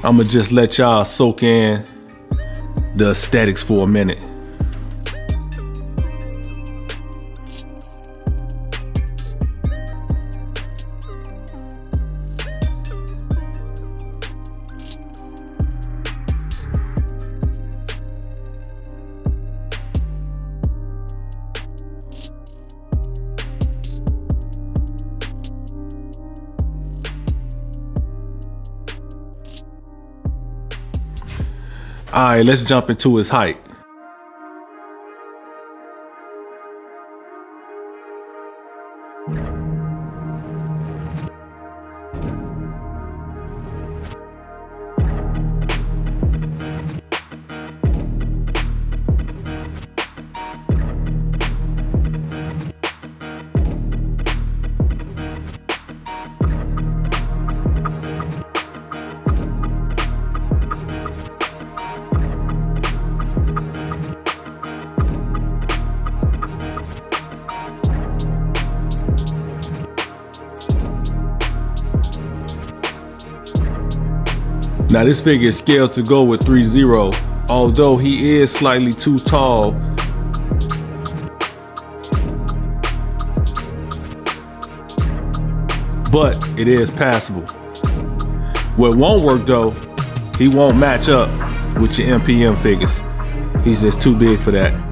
I'ma just let y'all soak in the aesthetics for a minute. All right, let's jump into his height. Now this figure is scaled to go with 3-0, although he is slightly too tall. But it is passable. What won't work though, he won't match up with your MPM figures. He's just too big for that.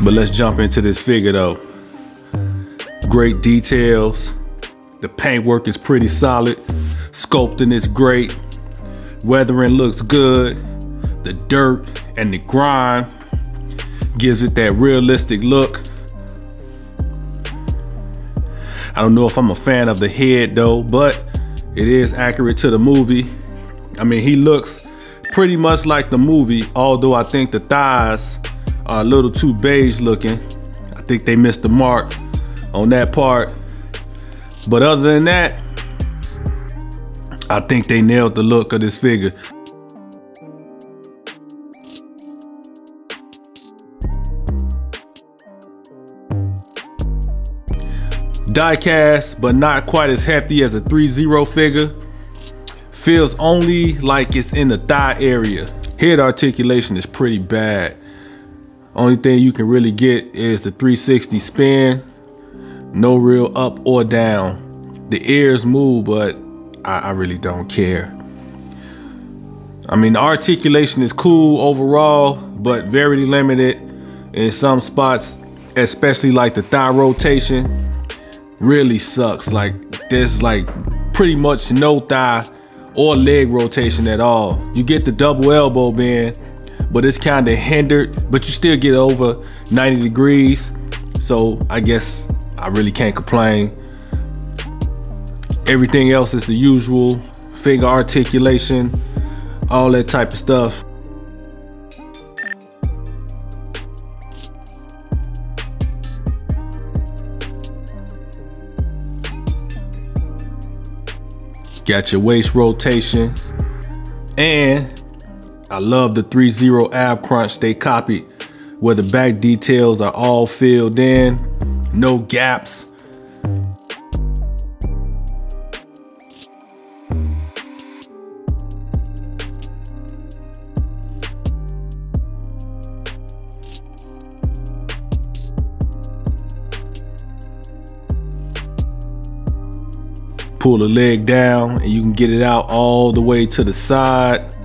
But let's jump into this figure though. Great details. The paintwork is pretty solid. Sculpting is great. Weathering looks good. The dirt and the grime gives it that realistic look. I don't know if I'm a fan of the head though, but it is accurate to the movie. I mean, he looks pretty much like the movie, although I think the thighs are a little too beige looking. I think they missed the mark on that part. But other than that, I think they nailed the look of this figure. Die cast, but not quite as hefty as a 3-0 figure. Feels only like it's in the thigh area. Head articulation is pretty bad. Only thing you can really get is the 360 spin. No real up or down. The ears move, but I really don't care. I mean, the articulation is cool overall, but very limited in some spots, especially like the thigh rotation. Really sucks. Like there's like pretty much no thigh or leg rotation at all. You get the double elbow bend, but it's kind of hindered, but you still get over 90 degrees. So I guess I really can't complain. Everything else is the usual, finger articulation, all that type of stuff. Got your waist rotation, and I love the 3-0 ab crunch they copied, where the back details are all filled in, no gaps. pull the leg down and you can get it out all the way to the side.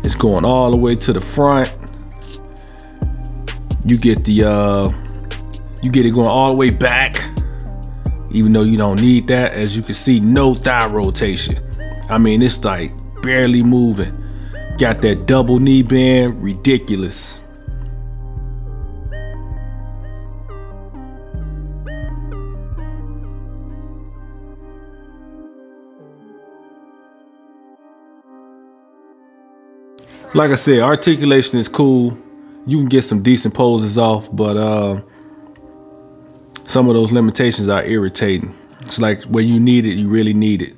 It's going all the way to the front. You get it going all the way back, even though you don't need that. As you can see, no thigh rotation. I mean, it's like barely moving. Got that double knee bend, ridiculous. Like I said, articulation is cool. You can get some decent poses off, but some of those limitations are irritating. It's like where you need it, you really need it.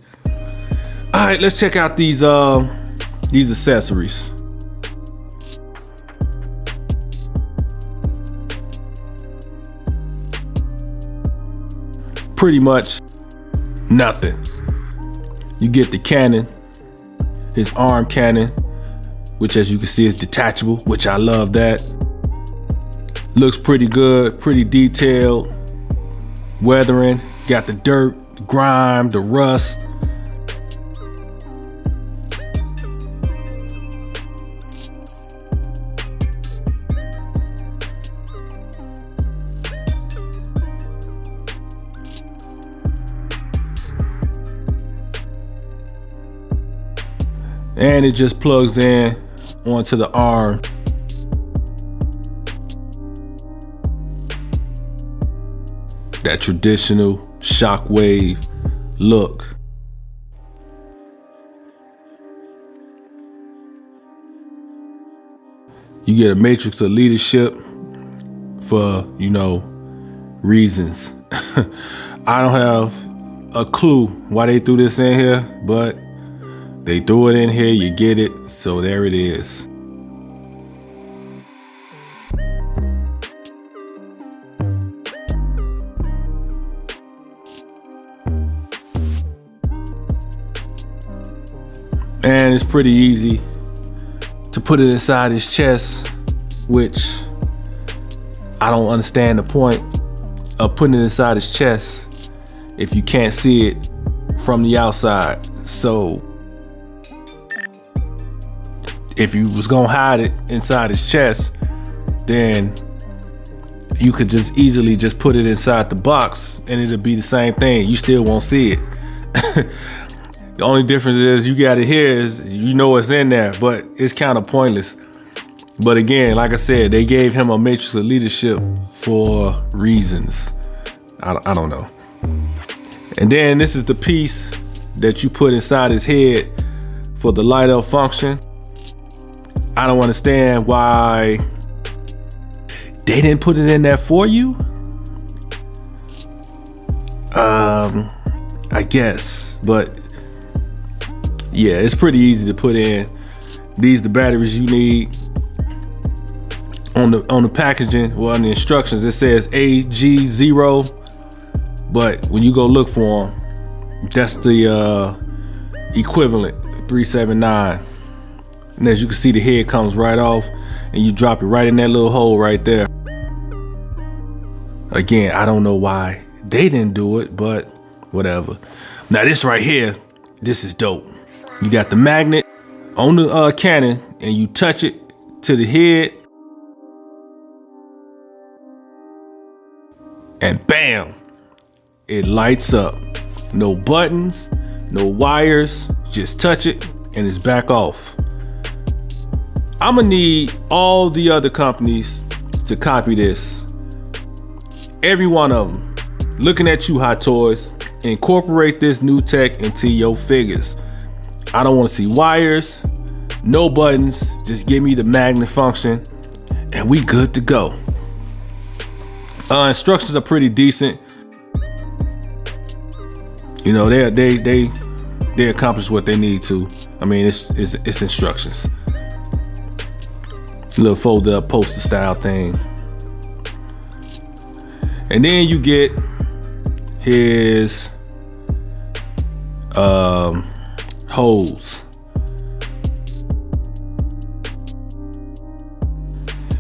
All right, let's check out these accessories. Pretty much nothing. You get the cannon, his arm cannon, which as you can see is detachable, which I love that. Looks pretty good, pretty detailed. Weathering, got the dirt, the grime, the rust. And it just plugs in onto the arm. That traditional SHOCKWAVE look. You get a matrix of leadership for, you know, reasons. I don't have a clue why they threw this in here, but they threw it in here, you get it, so there it is. And it's pretty easy to put it inside his chest, which I don't understand the point of putting it inside his chest if you can't see it from the outside. So if you was gonna hide it inside his chest, then you could just easily just put it inside the box and it'll be the same thing. You still won't see it. The only difference is you got it here is you know what's in there, but it's kind of pointless. But again, like I said, they gave him a matrix of leadership for reasons. I don't know. And then this is the piece that you put inside his head for the light up function. I don't understand why they didn't put it in there for you. I guess, but yeah, it's pretty easy to put in. These the batteries you need. On the packaging, well, on the instructions, it says AG0, but when you go look for them, that's the equivalent, 379. And as you can see, the head comes right off and you drop it right in that little hole right there. Again, I don't know why they didn't do it, but whatever. Now this right here, this is dope. You got the magnet on the cannon and you touch it to the head and bam, it lights up. No buttons, no wires, just touch it and it's back off. I'm gonna need all the other companies to copy this. Every one of them. Looking at you, Hot Toys. Incorporate this new tech into your figures. I don't want to see wires, no buttons. Just give me the magnet function and we good to go. Instructions are pretty decent. You know, they accomplish what they need to. I mean, it's instructions. Little folded up poster style thing. And then you get his hose.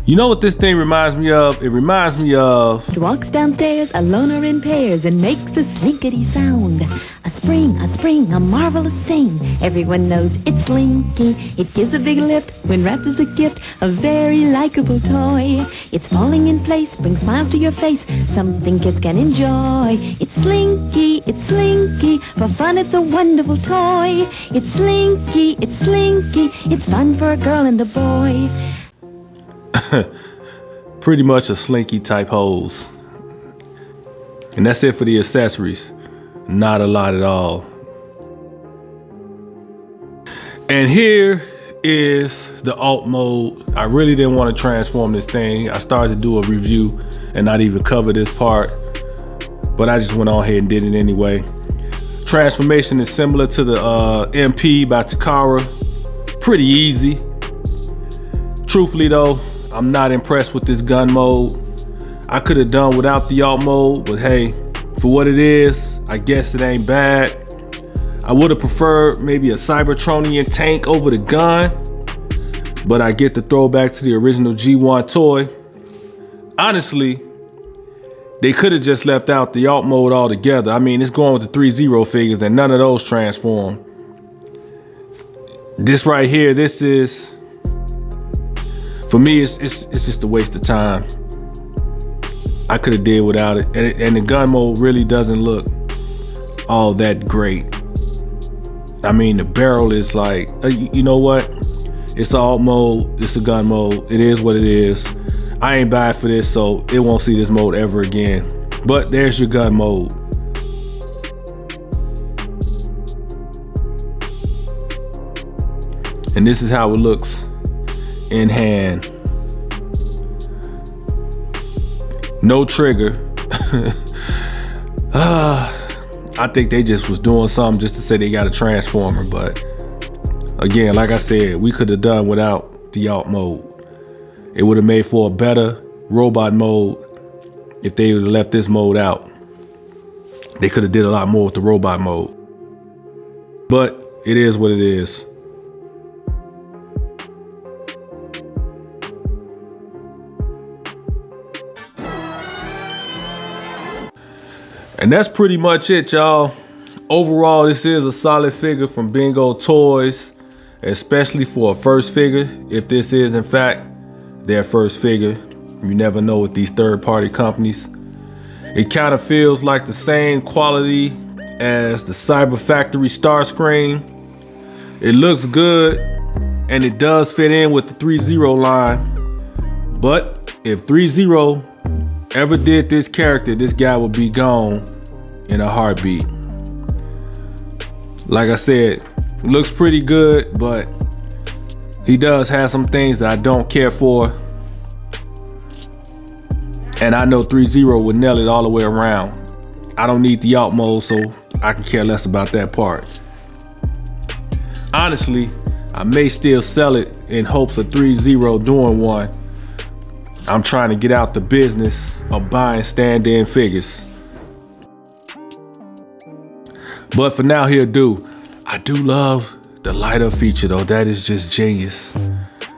You know what this thing reminds me of? It reminds me of... It walks downstairs alone or in pairs and makes a slinkety sound. A spring, a marvelous thing. Everyone knows it's slinky. It gives a big lift when wrapped as a gift. A very likable toy. It's falling in place, brings smiles to your face. Something kids can enjoy. It's slinky, it's slinky. For fun it's a wonderful toy. It's slinky, it's slinky. It's fun for a girl and a boy. Pretty much a slinky type hose. And that's it for the accessories. Not a lot at all. And here is the alt mode. I really didn't want to transform this thing. I started to do a review and not even cover this part, but I just went on ahead and did it anyway. Transformation is similar to the MP by Takara. Pretty easy. Truthfully though, I'm not impressed with this gun mode. I could have done without the alt mode, but hey, for what it is, I guess it ain't bad. I would have preferred maybe a Cybertronian tank over the gun, but I get the throwback to the original G1 toy. Honestly, they could have just left out the alt mode altogether. I mean, it's going with the 3-0 figures and none of those transform. This right here, this is, for me, it's just a waste of time. I could have did without it. And the gun mode really doesn't look all that great. I mean, the barrel is like, you know what? It's alt mode, it's a gun mode. It is what it is. I ain't buying for this, so it won't see this mode ever again. But there's your gun mode. And this is how it looks in hand. No trigger. I think they just was doing something just to say they got a transformer, but again, like I said, we could have done without the alt mode. It would have made for a better robot mode if they would have left this mode out. They could have did a lot more with the robot mode. But it is what it is. And that's pretty much it, y'all. Overall, this is a solid figure from Bingo Toys, especially for a first figure. If this is, in fact, their first figure, you never know with these third-party companies. It kind of feels like the same quality as the Cyber Factory Starscream. It looks good, and it does fit in with the 3-0 line. But if 3-0 ever did this character, this guy would be gone in a heartbeat. Like I said, looks pretty good, but he does have some things that I don't care for. And I know 3-0 would nail it all the way around. I don't need the alt mode, so I can care less about that part. Honestly, I may still sell it in hopes of 3-0 doing one. I'm trying to get out the business of buying stand-in figures. But for now, he'll do. I do love the light up feature though. That is just genius.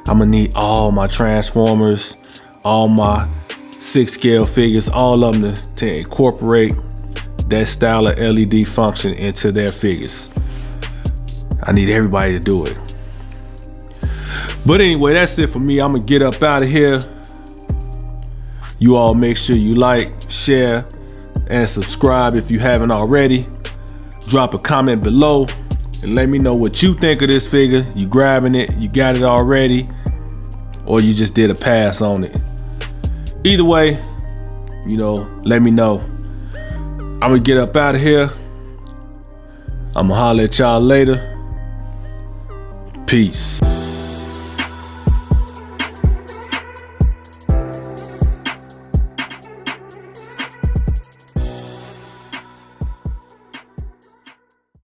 I'm gonna need all my Transformers, all my 6-scale figures, all of them to incorporate that style of LED function into their figures. I need everybody to do it. But anyway, that's it for me. I'm gonna get up out of here. You all make sure you like, share, and subscribe if you haven't already. Drop a comment below and let me know what you think of this figure. You grabbing it, you got it already, or you just did a pass on it. Either way, you know, let me know. I'm gonna get up out of here. I'm gonna holler at y'all later. Peace.